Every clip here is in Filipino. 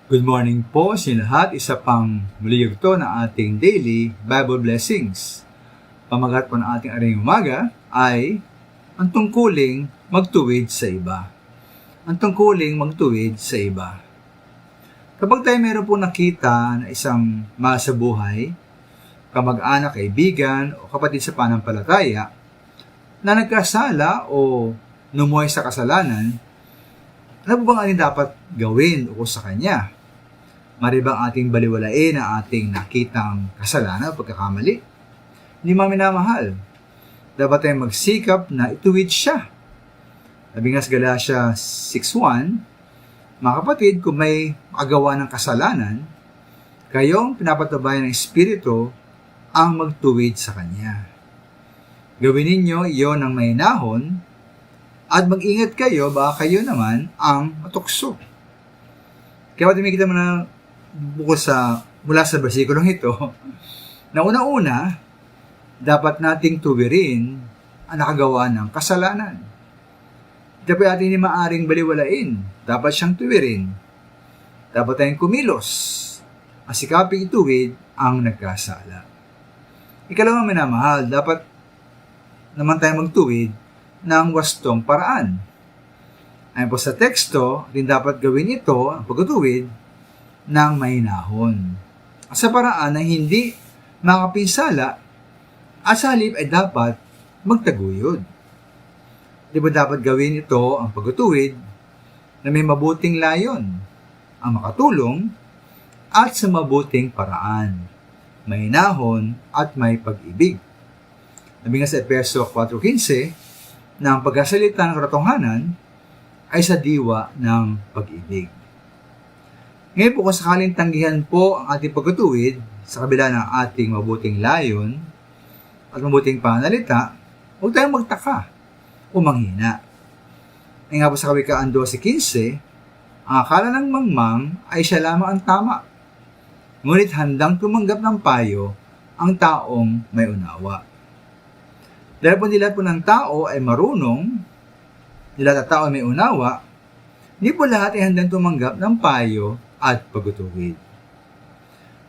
Good morning po sa lahat. Isa pang muli ito na ating daily Bible blessings. Pamagat po ng ating aring umaga ay ang tungkuling magtuwid sa iba. Ang tungkuling magtuwid sa iba. Kapag tayo meron po nakita na isang mahal sa buhay, kamag-anak, kaibigan o kapatid sa panampalataya na nagkasala o numuhay sa kasalanan, ano po bang ating dapat gawin o sa kanya? Maribang ating baliwalain ang ating nakitang kasalanan o pagkakamali. Hindi maminamahal. Dapat tayong magsikap na ituwid siya. Sabi nga sa Galatia 6:1, mga kapatid, kung may makagawa ng kasalanan, kayong pinapatabayan ng Espiritu ang magtuwid sa Kanya. Gawin ninyo iyon ng mahinahon at mag-ingat kayo, baka kayo naman ang matukso. Kaya pati may kita mo na mula sa versikulong ito, na una-una, dapat nating tuwirin ang nakagawa ng kasalanan. Dapat natin hindi maaring baliwalain. Dapat siyang tuwirin. Dapat tayong kumilos. Asikaping ituwid ang nagkasala. Ikalawang minamahal, dapat naman tayong magtuwid ng wastong paraan. Ayon po sa teksto, din dapat gawin ito, ang pagtutuwid, ng mahinahon. Sa paraan na hindi makapinsala at sa halip ay dapat magtaguyod. Di ba dapat gawin ito, ang pagtutuwid, na may mabuting layon, ang makatulong at sa mabuting paraan, mahinahon at may pag-ibig. Sabi nga sa Efeso 4:15, na ang pagkasalita ng katotohanan ay sa diwa ng pag-ibig. Ngayon po, kung sakaling tanggihan po ang ating pagtutuwid sa kabila ng ating mabuting layon at mabuting pananalita, huwag tayong magtaka o manghina. Ngayon nga po sa Kawikaan 12:15, ang akala ng mangmang ay siya lamang ang tama, ngunit handang tumanggap ng payo ang taong may unawa. Dahil po nila po ng tao ay marunong, nila at tao ay may unawa, hindi po lahat ay handang tumanggap ng payo at pagtutuwid.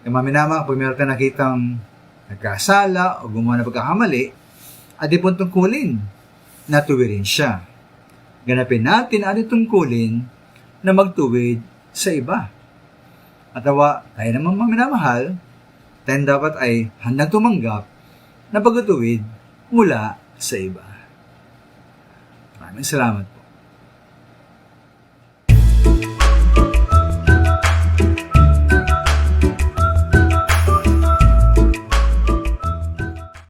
Kaya maminama, pag meron ka nakitang nagkasala o gumawa ng pagkakamali, at di po tungkulin na tuwirin siya. Ganapin natin ang tungkulin na magtuwid sa iba. At tayo namang maminamahal, tayo dapat ay handang tumanggap na pagtutuwid mula sa iba. Maraming salamat po.